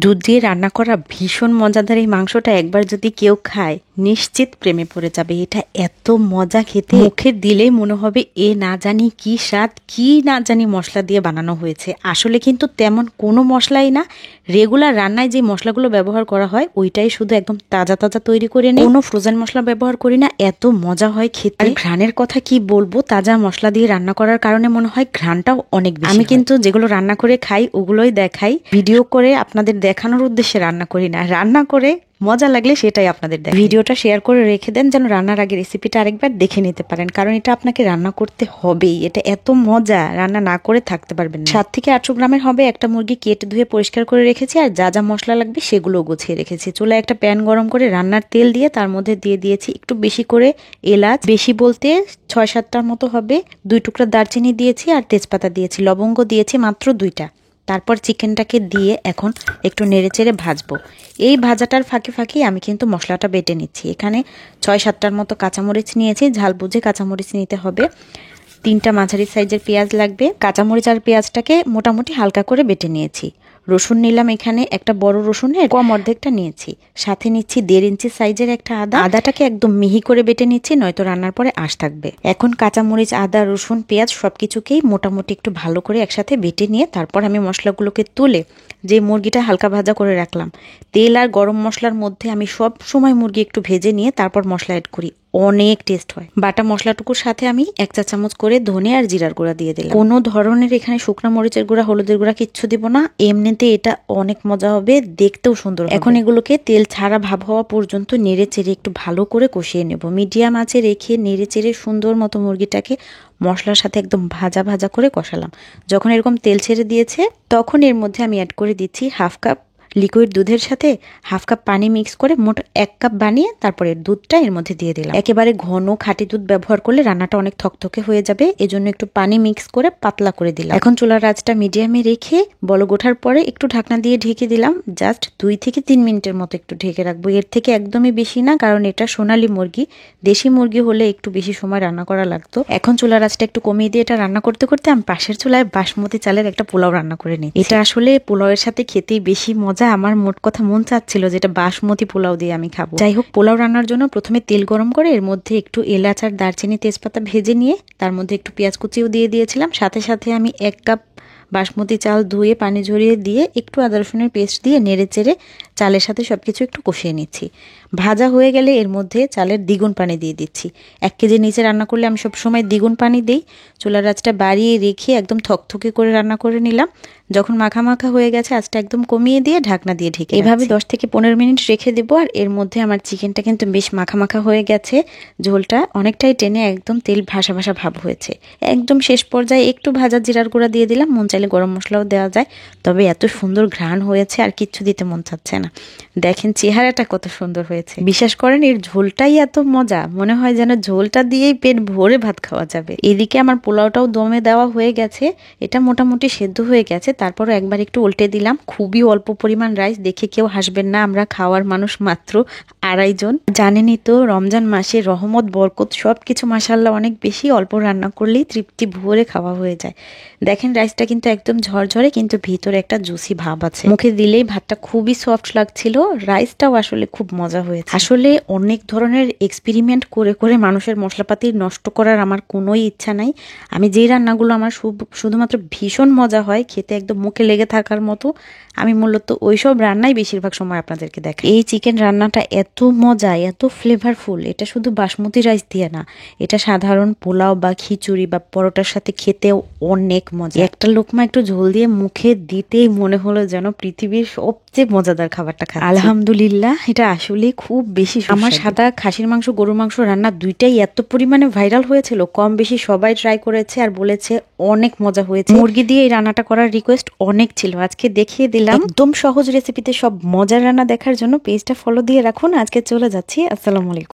দুধ দিয়ে রান্না করা ভীষণ মজাদার এই মাংসটা একবার যদি কেউ খায় নিশ্চিত প্রেমে পড়ে যাবে। এটা এত মজা খেতে, মুখে দিলেই মনে হবে এ না জানি কি স্বাদ, কি না জানি মশলা দিয়ে বানানো হয়েছে। আসলে কিন্তু তেমন কোনো মশলাই না, রেগুলার রান্নায় যে মশলাগুলো ব্যবহার করা হয় ওইটাই শুধু একদম তাজা তাজা তৈরি করে নিই, কোনো ফ্রোজেন মশলা ব্যবহার করি না। এত মজা হয় খেতে। আর ঘ্রাণের কথা কি বলবো, তাজা মশলা দিয়ে রান্না করার কারণে মনে হয় ঘ্রাণটাও অনেক বেশি। আমি কিন্তু যেগুলো রান্না করে খাই ওগুলোই দেখাই, ভিডিও করে আপনাদের দেখানোর উদ্দেশ্যে রান্না করি না। রান্না করে মজা লাগলে সেটাই আপনাদের দেখাই। ভিডিওটা শেয়ার করে রেখে দেন যেন রান্নার আগে রেসিপিটা আরেকবার দেখে নিতে পারেন, কারণ এটা আপনাকে রান্না করতে হবেই। এটা এত মজা, রান্না না করে থাকতে পারবেন না। 7 থেকে 800 গ্রামের হবে। একটা মুরগি কেটে ধুয়ে পরিষ্কার করে রেখেছি, আর যা যা মশলা লাগবে সেগুলো গুছিয়ে রেখেছি। চুলায় একটা প্যান গরম করে রান্নার তেল দিয়ে তার মধ্যে দিয়ে দিয়েছি একটু বেশি করে এলাচ, বেশি বলতে 6-7টার মতো হবে। 2 টুকরা দারচিনি দিয়েছি, আর তেজপাতা দিয়েছি, লবঙ্গ দিয়েছি মাত্র 2টা। তারপর চিকেনটাকে দিয়ে এখন একটু নেড়েচেড়ে ভাজবো। এই ভাজাটার ফাঁকে ফাঁকে আমি কিন্তু মশলাটা বেটে নিচ্ছি। এখানে 6-7টার মতো কাঁচামরিচ নিয়েছি, ঝাল বুঝে কাঁচামরিচ নিতে হবে। 3টা মাঝারি সাইজের পেঁয়াজ লাগবে। কাঁচামরিচ আর পেঁয়াজটাকে মোটামুটি হালকা করে বেটে নিয়েছি। রসুন নিলাম, এখানে একটা বড় রসুনের কম অর্ধেকটা নিয়েছি। সাথে নিচ্ছি 1.5 ইঞ্চি সাইজের একটা আদা। আদাটাকে একদম মিহি করে বেটে নিচ্ছি, নয়তো রান্নার পরে আঁশ থাকবে। এখন কাঁচামরিচ, আদা, রসুন, পেঁয়াজ সবকিছুকেই মোটামুটি একটু ভালো করে একসাথে বেটে নিয়ে তারপর আমি মশলাগুলোকে তুলে যে মুরগিটা হালকা ভাজা করে রাখলাম, তেল আর গরম মশলার মধ্যে আমি সব সময় মুরগি একটু ভেজে নিয়ে তারপর মশলা অ্যাড করি। অনেক টেস্ট হয়। বাটা মশলাটুকুর সাথে আমি 1 চা চামচ করে ধনে আর জিরার গুঁড়া দিয়ে দিলাম। কোনো ধরনের এখানে শুকনো মরিচের গুঁড়া, হলুদের গুঁড়া কিচ্ছু দিব না। এমনিতে এটা অনেক মজা হবে, দেখতেও সুন্দর। এখন এগুলোকে তেল ছাড়া ভাব হওয়া পর্যন্ত নেড়ে চেড়ে একটু ভালো করে কষিয়ে নেব। মিডিয়াম আঁচে রেখে নেড়ে চেড়ে সুন্দর মতো মুরগিটাকে মশলার সাথে একদম ভাজা ভাজা করে কষালাম। যখন এরকম তেল ছেড়ে দিয়েছে তখন এর মধ্যে আমি অ্যাড করে দিচ্ছি 1/2 কাপ লিকুইড দুধের সাথে 1/2 কাপ পানি মিক্স করে মোট 1 কাপ বানিয়ে তারপরে দুধটা এর মধ্যে দিয়ে দিলাম। একেবারে ঘন খাঁটি দুধ ব্যবহার করলে রান্নাটা অনেক থকথকে হয়ে যাবে, এজন্য একটু পানি মিক্স করে পাতলা করে দিলাম। এখন চুলার আঁচটা মিডিয়ামে রেখে বলক ওঠার পরে একটু ঢাকনা দিয়ে ঢেকে দিলাম। জাস্ট 2 থেকে 3 মিনিটের মতো একটু ঢেকে রাখবো, এর থেকে একদমই বেশি না, কারণ এটা সোনালী মুরগি। দেশি মুরগি হলে একটু বেশি সময় রান্না করা লাগতো। এখন চুলার আঁচটা একটু কমিয়ে দিয়ে এটা রান্না করতে করতে আমি পাশের চুলায় বাসমতি চালের একটা পোলাও রান্না করে নিই। এটা আসলে পোলাওয়ের সাথে খেতেই বেশি মজা। আমার মোট কথা মন চাচ্ছিল যেটা বাসমতি পোলাও দিয়ে আমি খাবো। যাই হোক, পোলাও রান্নার জন্য প্রথমে তেল গরম করে এর মধ্যে একটু এলাচ আর দারচিনি তেজপাতা ভেজে নিয়ে তার মধ্যে একটু পেঁয়াজ কুচিও দিয়ে দিয়েছিলাম। সাথে সাথে আমি 1 কাপ বাসমতি চাল ধুয়ে পানি ঝরিয়ে দিয়ে একটু আদা রসুনের পেস্ট দিয়ে নেড়ে চেড়ে চালের সাথে সবকিছু একটু কষিয়ে নিচ্ছি। ভাজা হয়ে গেলে এর মধ্যে চালের দ্বিগুণ পানি দিয়ে দিচ্ছি। 1 কেজি নিচে রান্না করলে আমি সবসময় দ্বিগুণ পানি দিই। চুলার আঁচটা বাড়িয়ে রেখে একদম থকথকে করে রান্না করে নিলাম। যখন মাখা মাখা হয়ে গেছে আঁচটা একদম কমিয়ে দিয়ে ঢাকনা দিয়ে ঢেকে এভাবে 10 থেকে 15 মিনিট রেখে দেবো। আর এর মধ্যে আমার চিকেনটা কিন্তু বেশ মাখা মাখা হয়ে গেছে, ঝোলটা অনেকটাই টেনে একদম তেল ভাসা ভাসা ভাব হয়েছে। একদম শেষ পর্যায়ে একটু ভাজা জিরার গুঁড়া দিয়ে দিলাম, মন চাইলে গরম মশলাও দেওয়া যায়। তবে এত সুন্দর ঘ্রাণ হয়েছে আর কিচ্ছু দিতে মন চাচ্ছে না। দেখেন চেহারাটা কত সুন্দর হয়েছে। বিশ্বাস করেন এর ঝোলটাই এত মজা, মনে হয় যেন ঝোলটা দিয়েই পেট ভরে ভাত খাওয়া যাবে। এদিকে আমার পোলাওটাও দমে দেওয়া হয়ে গেছে, এটা মোটামুটি সেদ্ধ হয়ে গেছে। তারপর একবার একটু উল্টে দিলাম। খুবই অল্প পরিমাণ রাইস, দেখে কেউ হাসবেন না, আমরা খাওয়ার মানুষ মাত্র 2.5 জন। জানেনই তো রমজান মাসে রহমত বরকত সবকিছু মাশাআল্লাহ অনেক বেশি, অল্প রান্না করলেই তৃপ্তি ভরে খাওয়া হয়ে যায়। দেখেন রাইসটা কিন্তু একদম ঝরঝরে, কিন্তু ভিতরে একটা জুসি ভাব আছে। মুখে দিলেই ভাতটা খুবই সফট লাগছিল। রাইসটাও আসলে খুব মজা হয়েছে। আসলে অনেক ধরনের এক্সপেরিমেন্ট করে করে মানুষের মশলাপাতি নষ্ট করার আমার কোনোই ইচ্ছা নাই। আমি যেই রান্নাগুলো আমার শুধুমাত্র ভীষণ মজা হয়, খেতে একদম মুখে লেগে থাকার মতো, আমি মূলত ওইসব রান্নাই বেশিরভাগ সময় আপনাদেরকে দেখাই। এই চিকেন রান্নাটা এত মজা, এত ফ্লেভারফুল, এটা শুধু বাসমতি রাইস দিয়ে না, এটা সাধারণ পোলাও বা খিচুড়ি বা পরোটার সাথে খেতেও অনেক মজা। একটা লোকমা একটু ঝোল দিয়ে মুখে দিতেই মনে হলো যেন পৃথিবীর সবচেয়ে মজাদার খাবারটা খাচ্ছি। আলহামদুলিল্লাহ, এটা আসলে খুব বেশি। আমার সাদা খাসির মাংস, গরুর মাংস রান্না দুইটাই এত পরিমাণে ভাইরাল হয়েছিল, কম বেশি সবাই ট্রাই করেছে আর বলেছে অনেক মজা হয়েছে। মুরগি দিয়ে এই রান্নাটা করার রিকোয়েস্ট অনেক ছিল, আজকে দেখিয়ে দিলাম। একদম সহজ রেসিপিতে সব মজার রান্না দেখার জন্য পেজটা ফলো দিয়ে রাখুন। আজকে চলে যাচ্ছি, আসসালামু আলাইকুম।